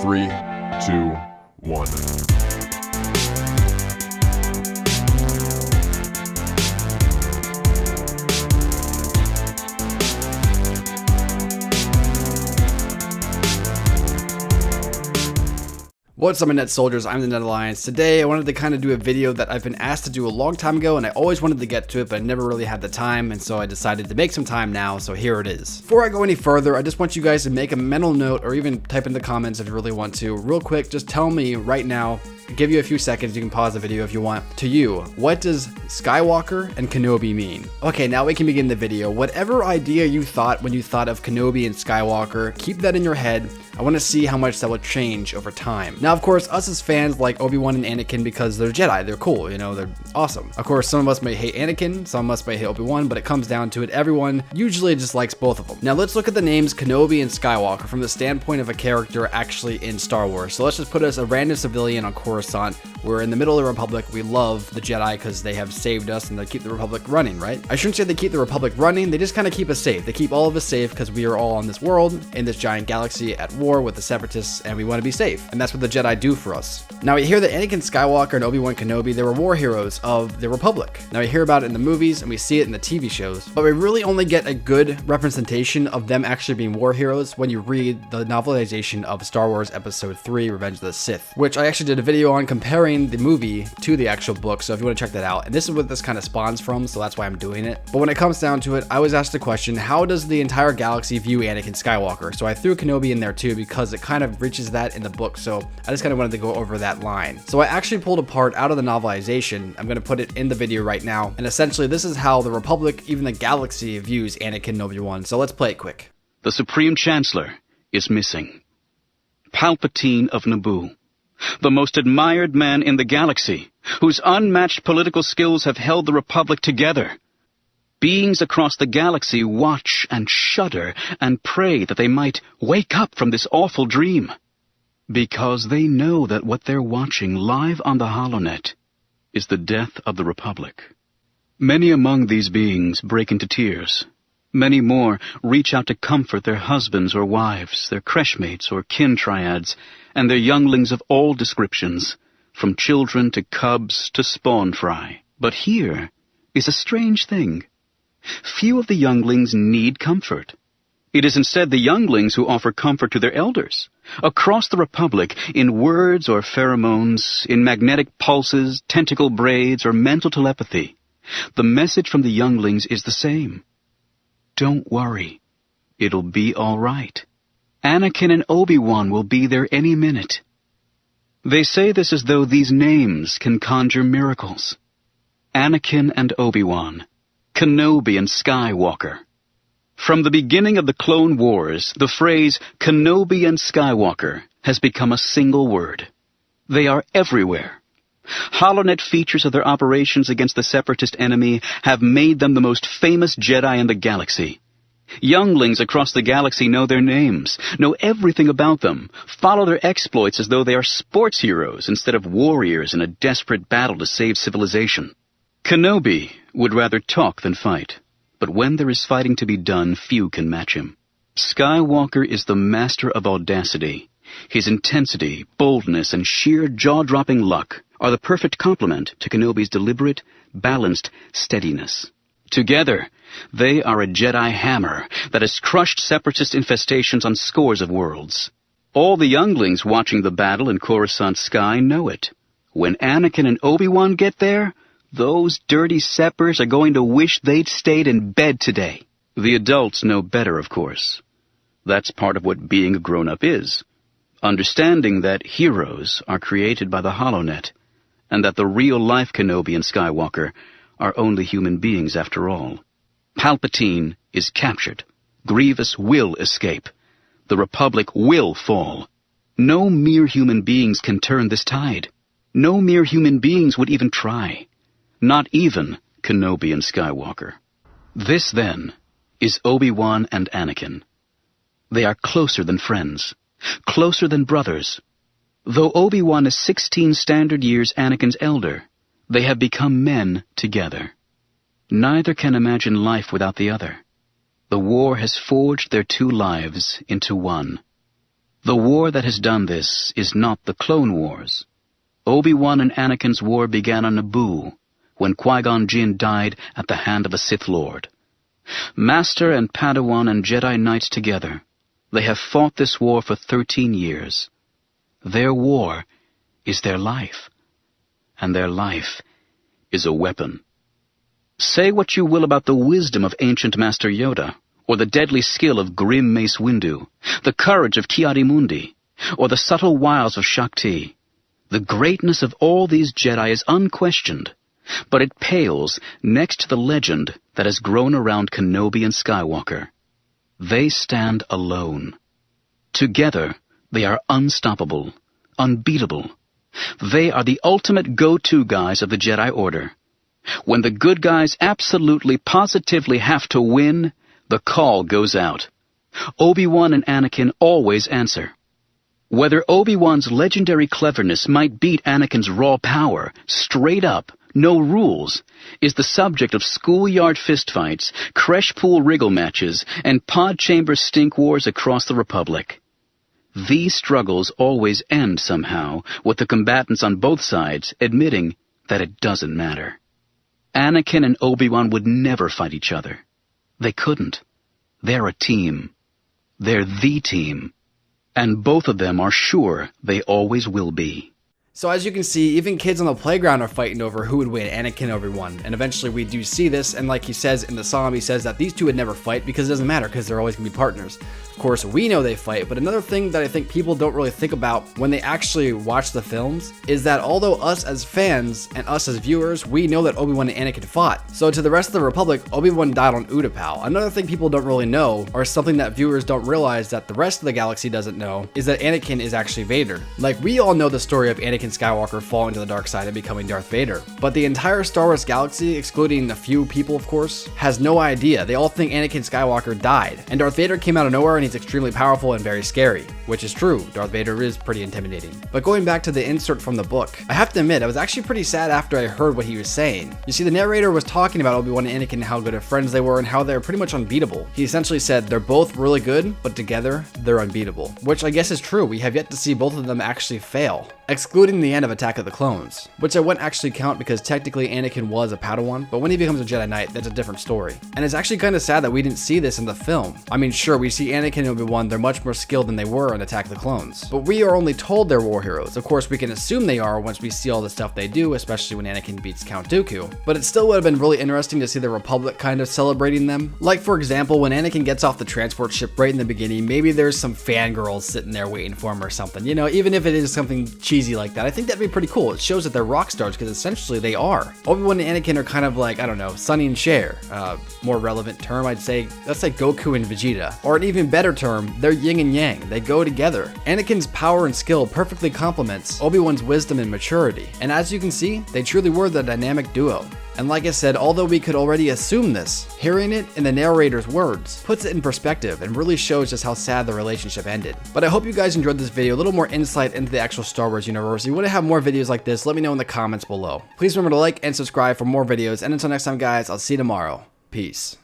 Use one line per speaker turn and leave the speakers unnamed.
3, 2, 1.
What's up, my net soldiers? I'm the Net Alliance. Today I wanted to kind of do a video that I've been asked to do a long time ago, and I always wanted to get to it, but I never really had the time, and so I decided to make some time now, so here it is. Before I go any further, I just want you guys to make a mental note, or even type in the comments if you really want to. Real quick, just tell me right now, give you a few seconds, you can pause the video if you want. To you, what does Skywalker and Kenobi mean? Okay, now we can begin the video. Whatever idea you thought when you thought of Kenobi and Skywalker, keep that in your head. I want to see how much that will change over time. Now, of course, us as fans like Obi-Wan and Anakin because they're Jedi, they're cool, you know, they're awesome. Of course, some of us may hate Anakin, some of us may hate Obi-Wan, but it comes down to it, everyone usually just likes both of them. Now, let's look at the names Kenobi and Skywalker from the standpoint of a character actually in Star Wars. So let's just put us a random civilian on Coruscant. We're in the middle of the Republic. We love the Jedi because they have saved us and they keep the Republic running, right? I shouldn't say they keep the Republic running, they just kind of keep us safe. They keep all of us safe because we are all on this world, in this giant galaxy, at war with the Separatists, and we want to be safe. And that's what the Jedi do for us. Now, we hear that Anakin Skywalker and Obi-Wan Kenobi, they were war heroes of the Republic. Now, we hear about it in the movies and we see it in the TV shows, but we really only get a good representation of them actually being war heroes when you read the novelization of Star Wars Episode 3, Revenge of the Sith, which I actually did a video on comparing the movie to the actual book, so if you want to check that out. And this is what this kind of spawns from, so that's why I'm doing it. But when it comes down to it, I was asked the question, how does the entire galaxy view Anakin Skywalker? So I threw Kenobi in there too because it kind of reaches that in the book, so I just kind of wanted to go over that line. So I actually pulled a part out of the novelization. I'm going to put it in the video right now, and essentially this is how the Republic, even the galaxy, views Anakin and Obi-Wan. So let's play it quick.
The Supreme Chancellor is missing. Palpatine of Naboo, the most admired man in the galaxy, whose unmatched political skills have held the Republic together. Beings across the galaxy watch and shudder and pray that they might wake up from this awful dream, because they know that what they're watching live on the HoloNet is the death of the Republic. Many among these beings break into tears. Many more reach out to comfort their husbands or wives, their creshmates or kin triads, and their younglings of all descriptions, from children to cubs to spawn fry. But here is a strange thing. Few of the younglings need comfort. It is instead the younglings who offer comfort to their elders. Across the Republic, in words or pheromones, in magnetic pulses, tentacle braids, or mental telepathy, the message from the younglings is the same. Don't worry. It'll be all right. Anakin and Obi-Wan will be there any minute. They say this as though these names can conjure miracles. Anakin and Obi-Wan, Kenobi and Skywalker. From the beginning of the Clone Wars, the phrase Kenobi and Skywalker has become a single word. They are everywhere. HoloNet features of their operations against the Separatist enemy have made them the most famous Jedi in the galaxy. Younglings across the galaxy know their names, know everything about them, follow their exploits as though they are sports heroes instead of warriors in a desperate battle to save civilization. Kenobi would rather talk than fight, but when there is fighting to be done, few can match him. Skywalker is the master of audacity. His intensity, boldness, and sheer jaw-dropping luck are the perfect complement to Kenobi's deliberate, balanced steadiness. Together, they are a Jedi hammer that has crushed Separatist infestations on scores of worlds. All the younglings watching the battle in Coruscant sky know it. When Anakin and Obi-Wan get there, those dirty Seppers are going to wish they'd stayed in bed today. The adults know better, of course. That's part of what being a grown-up is. Understanding that heroes are created by the HoloNet, and that the real-life Kenobi and Skywalker are only human beings after all. Palpatine is captured. Grievous will escape. The Republic will fall. No mere human beings can turn this tide. No mere human beings would even try. Not even Kenobi and Skywalker. This, then, is Obi-Wan and Anakin. They are closer than friends, closer than brothers. Though Obi-Wan is 16 standard years Anakin's elder, they have become men together. Neither can imagine life without the other. The war has forged their two lives into one. The war that has done this is not the Clone Wars. Obi-Wan and Anakin's war began on Naboo, when Qui-Gon Jinn died at the hand of a Sith Lord. Master and Padawan and Jedi Knights together, they have fought this war for 13 years. Their war is their life, and their life is a weapon. Say what you will about the wisdom of ancient Master Yoda, or the deadly skill of grim Mace Windu, the courage of Ki-Adi-Mundi, or the subtle wiles of Shakti. The greatness of all these Jedi is unquestioned, but it pales next to the legend that has grown around Kenobi and Skywalker. They stand alone. Together, they are unstoppable, unbeatable. They are the ultimate go-to guys of the Jedi Order. When the good guys absolutely, positively have to win, the call goes out. Obi-Wan and Anakin always answer. Whether Obi-Wan's legendary cleverness might beat Anakin's raw power, straight up, no rules, is the subject of schoolyard fistfights, creche pool wriggle matches, and pod chamber stink wars across the Republic. These struggles always end somehow, with the combatants on both sides admitting that it doesn't matter. Anakin and Obi-Wan would never fight each other. They couldn't. They're a team. They're the team. And both of them are sure they always will be.
So as you can see, even kids on the playground are fighting over who would win, Anakin or Obi-Wan. And eventually we do see this, and like he says in the psalm, he says that these two would never fight because it doesn't matter because they're always going to be partners. Of course, we know they fight, but another thing that I think people don't really think about when they actually watch the films is that although us as fans and us as viewers, we know that Obi-Wan and Anakin fought. So to the rest of the Republic, Obi-Wan died on Utapau. Another thing people don't really know, or something that viewers don't realize that the rest of the galaxy doesn't know, is that Anakin is actually Vader. Like, we all know the story of Anakin Skywalker falling to the dark side and becoming Darth Vader, but the entire Star Wars galaxy, excluding a few people of course, has no idea. They all think Anakin Skywalker died, and Darth Vader came out of nowhere and he's extremely powerful and very scary, which is true. Darth Vader is pretty intimidating. But going back to the insert from the book, I have to admit I was actually pretty sad after I heard what he was saying. You see, the narrator was talking about Obi-Wan and Anakin and how good of friends they were and how they're pretty much unbeatable. He essentially said they're both really good, but together they're unbeatable, which I guess is true. We have yet to see both of them actually fail, excluding the end of Attack of the Clones, which I wouldn't actually count because technically Anakin was a Padawan, but when he becomes a Jedi Knight, that's a different story. And it's actually kind of sad that we didn't see this in the film. I mean, sure, we see Anakin and Obi-Wan, they're much more skilled than they were in Attack of the Clones, but we are only told they're war heroes. Of course, we can assume they are once we see all the stuff they do, especially when Anakin beats Count Dooku, but it still would have been really interesting to see the Republic kind of celebrating them. Like, for example, when Anakin gets off the transport ship right in the beginning, maybe there's some fangirls sitting there waiting for him or something, you know, even if it is something cheesy like that. I think that'd be pretty cool. It shows that they're rock stars because essentially they are. Obi-Wan and Anakin are kind of like, I don't know, Sonny and Cher. More relevant term, I'd say, that's like Goku and Vegeta. Or an even better term, they're yin and yang. They go together. Anakin's power and skill perfectly complements Obi-Wan's wisdom and maturity. And as you can see, they truly were the dynamic duo. And like I said, although we could already assume this, hearing it in the narrator's words puts it in perspective and really shows just how sad the relationship ended. But I hope you guys enjoyed this video, a little more insight into the actual Star Wars universe. If you want to have more videos like this, let me know in the comments below. Please remember to like and subscribe for more videos, and until next time guys, I'll see you tomorrow. Peace.